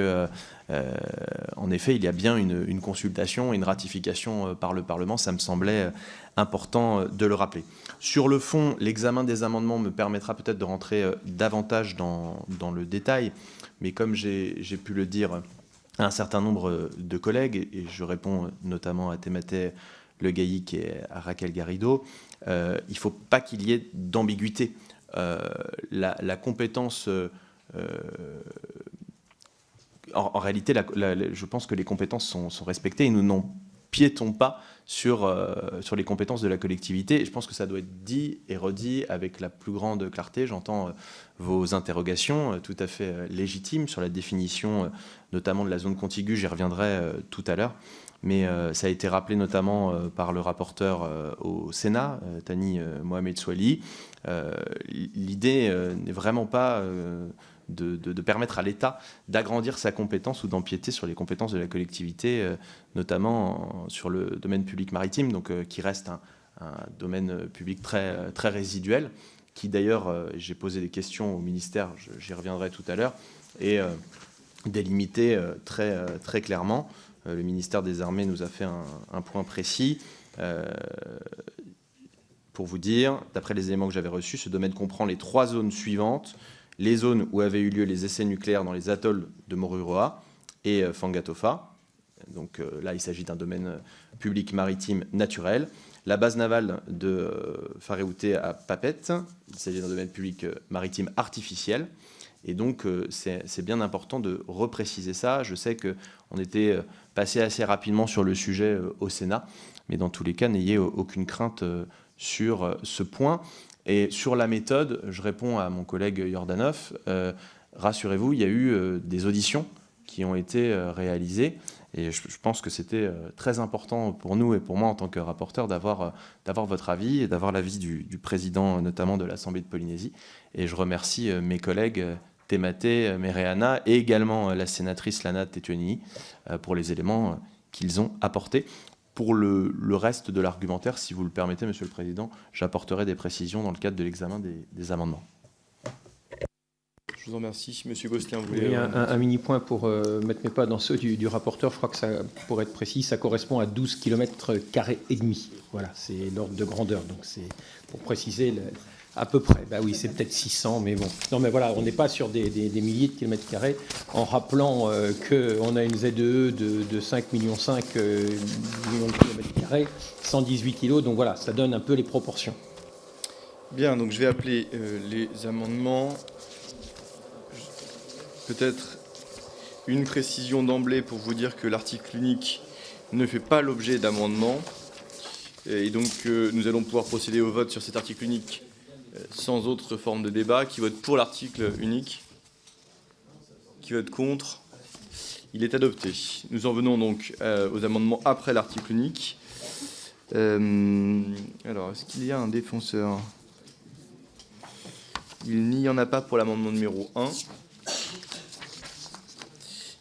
en effet il y a bien une consultation et une ratification par le Parlement. Ça me semblait important de le rappeler. Sur le fond, l'examen des amendements me permettra peut-être de rentrer davantage dans le détail, mais comme j'ai pu le dire à un certain nombre de collègues, et je réponds notamment à Thématé Le Gaïc et à Raquel Garrido, il ne faut pas qu'il y ait d'ambiguïté. La compétence... en réalité, je pense que les compétences sont respectées et nous n'empiétons pas sur les compétences de la collectivité. Et je pense que ça doit être dit et redit avec la plus grande clarté. J'entends vos interrogations tout à fait légitimes sur la définition notamment de la zone contiguë. J'y reviendrai tout à l'heure. Mais ça a été rappelé notamment par le rapporteur au Sénat, Thani Mohamed Soilihi. L'idée n'est vraiment pas de permettre à l'État d'agrandir sa compétence ou d'empiéter sur les compétences de la collectivité, notamment sur le domaine public maritime, donc, qui reste un domaine public très, très résiduel, qui d'ailleurs, j'ai posé des questions au ministère, j'y reviendrai tout à l'heure, est délimité très, très clairement. Le ministère des Armées nous a fait un point précis. Pour vous dire, d'après les éléments que j'avais reçus, ce domaine comprend les 3 zones suivantes: les zones où avaient eu lieu les essais nucléaires dans les atolls de Moruroa et Fangatofa. Donc là, il s'agit d'un domaine public maritime naturel. La base navale de Faréouté à Papette, il s'agit d'un domaine public maritime artificiel. Et donc, c'est bien important de repréciser ça. Je sais qu'on était passé assez rapidement sur le sujet au Sénat, mais dans tous les cas, n'ayez aucune crainte sur ce point. Et sur la méthode, je réponds à mon collègue Yordanov. Rassurez-vous, il y a eu des auditions qui ont été réalisées. Et je pense que c'était très important pour nous et pour moi en tant que rapporteur d'avoir votre avis et d'avoir l'avis du président notamment de l'Assemblée de Polynésie. Et je remercie mes collègues Thématé, Mereana et également la sénatrice Lana Tetuani pour les éléments qu'ils ont apportés. Pour le reste de l'argumentaire, si vous le permettez, Monsieur le Président, j'apporterai des précisions dans le cadre de l'examen des amendements. Je vous en remercie. Monsieur Gosselin, vous voulez... Oui, un mini-point pour mettre mes pas dans ceux du rapporteur. Je crois que ça, pour être précis, ça correspond à 12 km² et demi. Voilà, c'est l'ordre de grandeur. Donc c'est pour préciser à peu près. Bah oui, c'est peut-être 600, mais bon. Non, mais voilà, on n'est pas sur des milliers de kilomètres carrés, en rappelant qu'on a une ZEE de 5,5 millions de kilomètres carrés, 118 kilos. Donc voilà, ça donne un peu les proportions. Bien, donc je vais appeler les amendements. Peut-être une précision d'emblée pour vous dire que l'article unique ne fait pas l'objet d'amendements. Et donc nous allons pouvoir procéder au vote sur cet article unique sans autre forme de débat. Qui vote pour l'article unique? Qui vote contre? Il est adopté. Nous en venons donc aux amendements après l'article unique. Alors, est-ce qu'il y a un défenseur? Il n'y en a pas pour l'amendement numéro 1.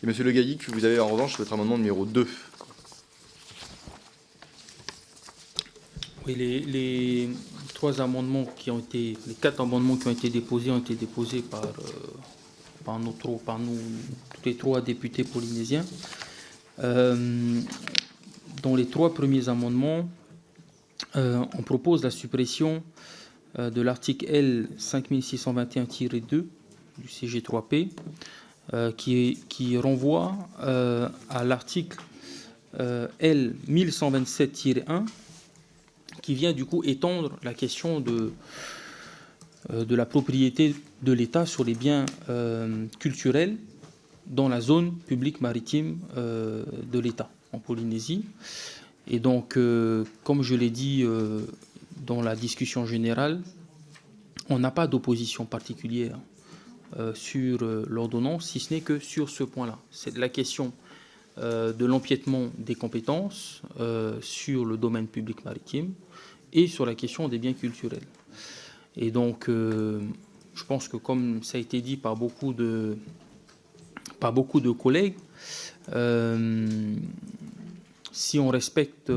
Et Monsieur Le Gaillic, vous avez en revanche votre amendement numéro 2. Oui, les quatre amendements qui ont été déposés par nous, tous les 3 députés polynésiens. Dans les 3 premiers amendements, on propose la suppression de l'article L 5621-2 du CG3P qui renvoie à l'article L 1127-1 qui vient du coup étendre la question de la propriété de l'État sur les biens culturels dans la zone publique maritime de l'État en Polynésie. Et donc, comme je l'ai dit dans la discussion générale, on n'a pas d'opposition particulière sur l'ordonnance, si ce n'est que sur ce point-là. C'est la question de l'empiètement des compétences sur le domaine public maritime et sur la question des biens culturels. Et donc, je pense que comme ça a été dit par beaucoup de collègues, si on respecte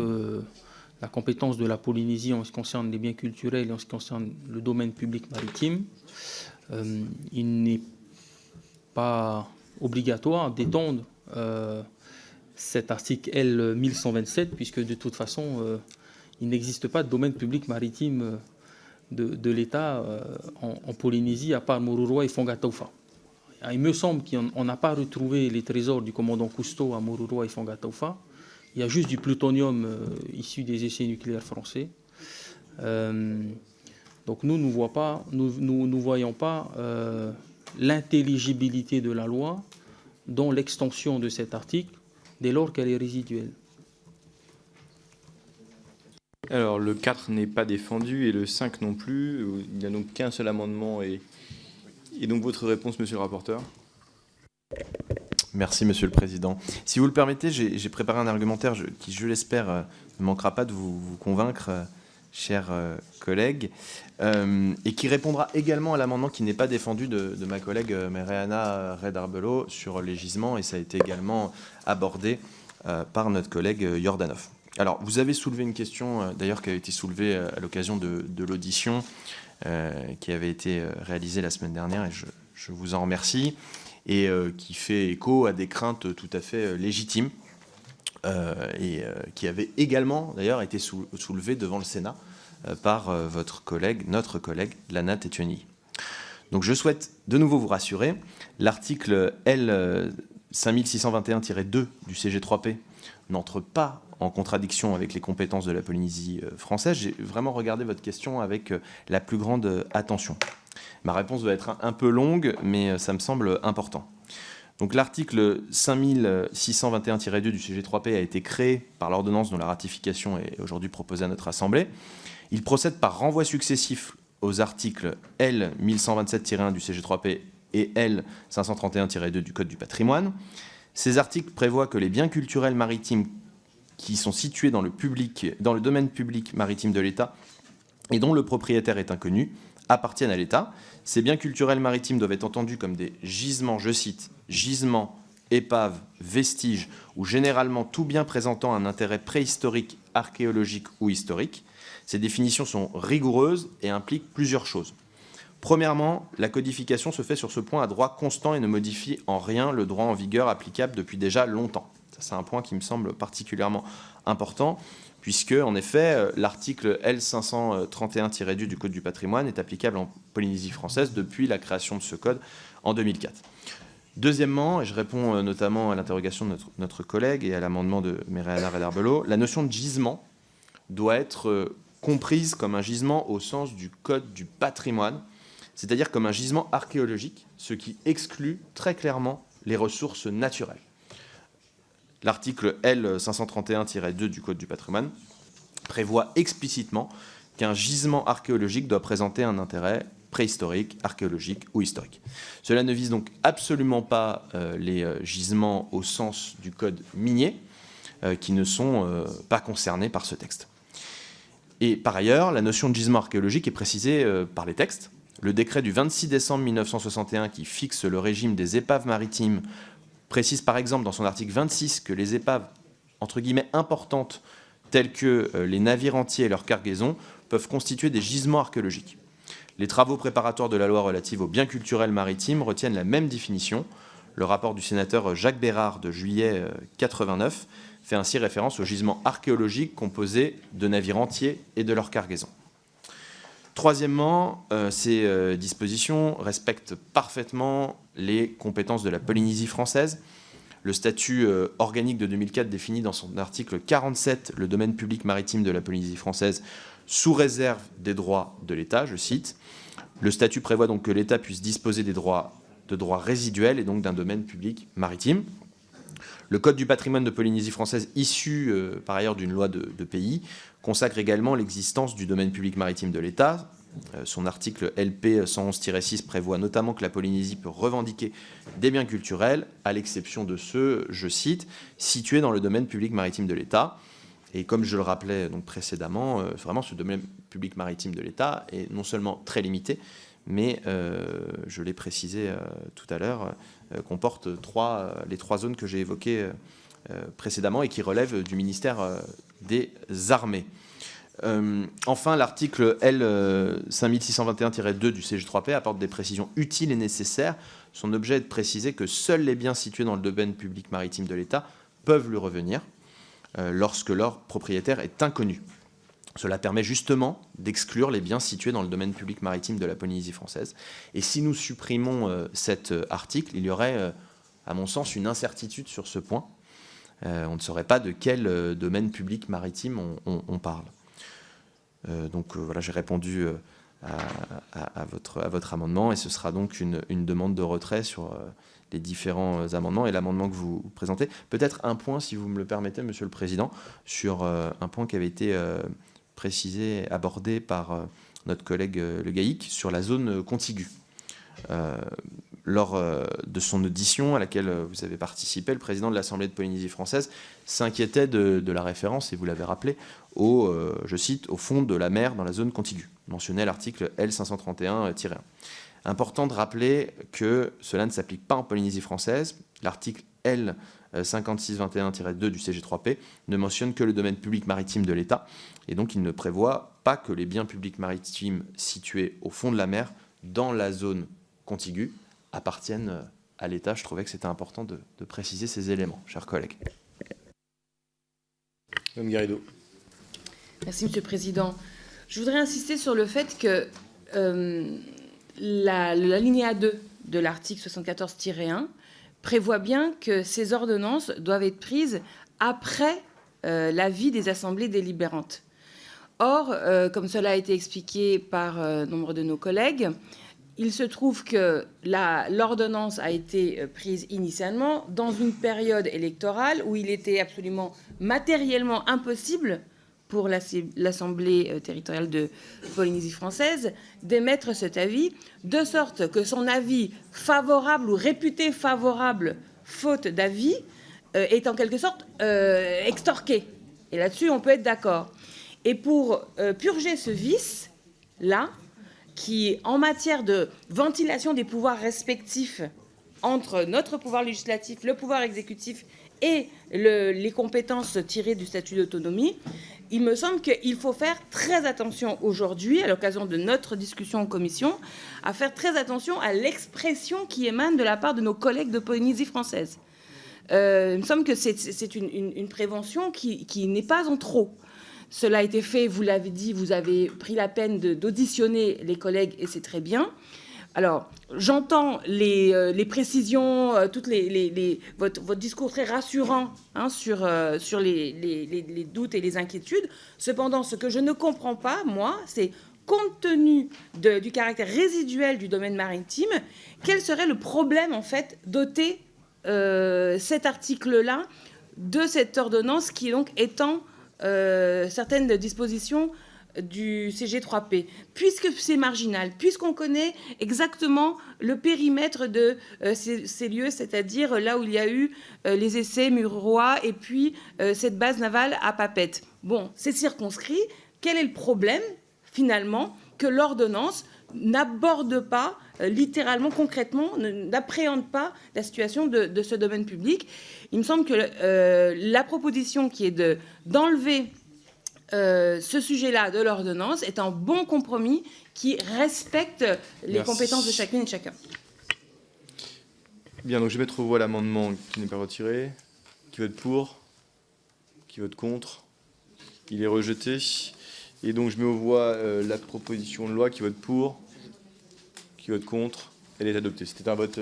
la compétence de la Polynésie en ce qui concerne les biens culturels et en ce qui concerne le domaine public maritime, il n'est pas obligatoire d'étendre cet article L 1127, puisque de toute façon, il n'existe pas de domaine public maritime de l'État en Polynésie, à part Mururoa et Fongataufa. Il me semble qu'on n'a pas retrouvé les trésors du commandant Cousteau à Mururoa et Fongataufa. Il y a juste du plutonium issu des essais nucléaires français. Donc nous ne voyons pas l'intelligibilité de la loi dans l'extension de cet article dès lors qu'elle est résiduelle. Alors, le 4 n'est pas défendu et le 5 non plus. Il n'y a donc qu'un seul amendement. Et donc, votre réponse, monsieur le rapporteur? Merci, Monsieur le Président. Si vous le permettez, j'ai préparé un argumentaire qui, je l'espère, ne manquera pas de vous convaincre, chers collègues, et qui répondra également à l'amendement qui n'est pas défendu de ma collègue Mariana Redarbelo sur les gisements, et ça a été également abordé par notre collègue Yordanov. Alors, vous avez soulevé une question, d'ailleurs, qui a été soulevée à l'occasion de l'audition qui avait été réalisée la semaine dernière, et je vous en remercie, et qui fait écho à des craintes tout à fait légitimes, et qui avait également, d'ailleurs, été soulevée devant le Sénat par notre collègue, Lana Tetuani. Donc, je souhaite de nouveau vous rassurer, l'article L 5621-2 du CG3P n'entre pas en contradiction avec les compétences de la Polynésie française. J'ai vraiment regardé votre question avec la plus grande attention. Ma réponse va être un peu longue, mais ça me semble important. Donc l'article 5621-2 du CG3P a été créé par l'ordonnance dont la ratification est aujourd'hui proposée à notre Assemblée. Il procède par renvoi successif aux articles L 1127-1 du CG3P et L 531-2 du Code du patrimoine. Ces articles prévoient que les biens culturels maritimes qui sont situés dans le domaine public maritime de l'État et dont le propriétaire est inconnu appartiennent à l'État. Ces biens culturels maritimes doivent être entendus comme des gisements, je cite, gisements, épaves, vestiges ou généralement tout bien présentant un intérêt préhistorique, archéologique ou historique. Ces définitions sont rigoureuses et impliquent plusieurs choses. Premièrement, la codification se fait sur ce point à droit constant et ne modifie en rien le droit en vigueur applicable depuis déjà longtemps. C'est un point qui me semble particulièrement important, puisque, en effet, l'article L531-2 du Code du patrimoine est applicable en Polynésie française depuis la création de ce code en 2004. Deuxièmement, et je réponds notamment à l'interrogation de notre collègue et à l'amendement de Mariana Redarbelo, la notion de gisement doit être comprise comme un gisement au sens du Code du patrimoine, c'est-à-dire comme un gisement archéologique, ce qui exclut très clairement les ressources naturelles. L'article L 531-2 du Code du patrimoine prévoit explicitement qu'un gisement archéologique doit présenter un intérêt préhistoriques, archéologiques ou historiques. Cela ne vise donc absolument pas les gisements au sens du code minier, qui ne sont pas concernés par ce texte. Et par ailleurs, la notion de gisement archéologique est précisée par les textes. Le décret du 26 décembre 1961 qui fixe le régime des épaves maritimes précise par exemple dans son article 26 que les épaves, entre guillemets, importantes, telles que les navires entiers et leurs cargaisons, peuvent constituer des gisements archéologiques. Les travaux préparatoires de la loi relative aux biens culturels maritimes retiennent la même définition. Le rapport du sénateur Jacques Bérard de juillet 89 fait ainsi référence aux gisements archéologiques composés de navires entiers et de leurs cargaisons. Troisièmement, ces dispositions respectent parfaitement les compétences de la Polynésie française. Le statut organique de 2004 définit dans son article 47 le domaine public maritime de la Polynésie française sous réserve des droits de l'État, je cite. Le statut prévoit donc que l'État puisse disposer de droits résiduels et donc d'un domaine public maritime. Le Code du patrimoine de Polynésie française, issu par ailleurs d'une loi de pays, consacre également l'existence du domaine public maritime de l'État. Son article LP 111-6 prévoit notamment que la Polynésie peut revendiquer des biens culturels, à l'exception de ceux, je cite, situés dans le domaine public maritime de l'État. Et comme je le rappelais donc précédemment, vraiment ce domaine public maritime de l'État est non seulement très limité, mais je l'ai précisé tout à l'heure, comporte les trois zones que j'ai évoquées précédemment et qui relèvent du ministère des Armées. Enfin, l'article L 5621-2 du CG3P apporte des précisions utiles et nécessaires. Son objet est de préciser que seuls les biens situés dans le domaine public maritime de l'État peuvent lui revenir lorsque leur propriétaire est inconnu. Cela permet justement d'exclure les biens situés dans le domaine public maritime de la Polynésie française. Et si nous supprimons cet article, il y aurait, à mon sens, une incertitude sur ce point. On ne saurait pas de quel domaine public maritime on parle. Donc voilà, j'ai répondu à votre amendement et ce sera donc une demande de retrait sur les différents amendements et l'amendement que vous présentez. Peut-être un point, si vous me le permettez, Monsieur le Président, sur un point qui avait été précisé, abordé par notre collègue Le Gaïc sur la zone contiguë. Lors de son audition à laquelle vous avez participé, le président de l'Assemblée de Polynésie française s'inquiétait de la référence, et vous l'avez rappelé, je cite, au fond de la mer dans la zone contiguë, mentionné à l'article L531-1. Important de rappeler que cela ne s'applique pas en Polynésie française. L'article L5621-2 du CG3P ne mentionne que le domaine public maritime de l'État, et donc il ne prévoit pas que les biens publics maritimes situés au fond de la mer dans la zone contiguë appartiennent à l'État. Je trouvais que c'était important de préciser ces éléments, chers collègues. Mme Garrido. Merci, Monsieur le Président. Je voudrais insister sur le fait que l'alinéa 2 de l'article 74-1 prévoit bien que ces ordonnances doivent être prises après l'avis des assemblées délibérantes. Or, comme cela a été expliqué par nombre de nos collègues, il se trouve que l'ordonnance a été prise initialement dans une période électorale où il était absolument matériellement impossible pour l'Assemblée territoriale de Polynésie française d'émettre cet avis, de sorte que son avis favorable ou réputé favorable, faute d'avis, est en quelque sorte extorqué. Et là-dessus, on peut être d'accord. Et pour purger ce vice-là, qui, en matière de ventilation des pouvoirs respectifs entre notre pouvoir législatif, le pouvoir exécutif et les compétences tirées du statut d'autonomie, il me semble qu'il faut faire très attention aujourd'hui, à l'occasion de notre discussion en commission, à faire très attention à l'expression qui émane de la part de nos collègues de Polynésie française. Il me semble que c'est une prévention qui n'est pas en trop. Cela a été fait, vous l'avez dit, vous avez pris la peine d'auditionner les collègues et c'est très bien. Alors, j'entends les précisions, votre discours très rassurant sur les doutes et les inquiétudes. Cependant, ce que je ne comprends pas, moi, c'est compte tenu du caractère résiduel du domaine maritime, quel serait le problème, en fait, doter cet article-là de cette ordonnance qui, donc, étend certaines dispositions du CG3P, puisque c'est marginal, puisqu'on connaît exactement le périmètre de ces lieux, c'est-à-dire là où il y a eu les essais Mururoa et puis cette base navale à Papeete. Bon, c'est circonscrit. Quel est le problème, finalement, que l'ordonnance n'aborde pas littéralement, concrètement, n'appréhende pas la situation de ce domaine public? Il me semble que la proposition qui est d'enlever ce sujet-là de l'ordonnance est un bon compromis qui respecte les compétences de chacune et de chacun. Bien, donc je vais mettre aux voix l'amendement qui n'est pas retiré. Qui vote pour? Qui vote contre? Il est rejeté. Et donc je mets aux voix la proposition de loi. Qui vote pour? Qui vote contre? Elle est adoptée. C'était un vote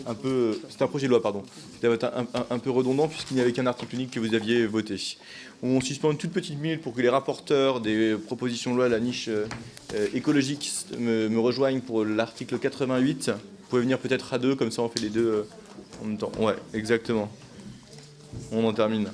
un peu... C'était un projet de loi, pardon. C'était un vote un peu redondant puisqu'il n'y avait qu'un article unique que vous aviez voté. On suspend une toute petite minute pour que les rapporteurs des propositions de loi à la niche écologique me rejoignent pour l'article 88. Vous pouvez venir peut-être à deux, comme ça on fait les deux en même temps. Ouais, exactement. On en termine.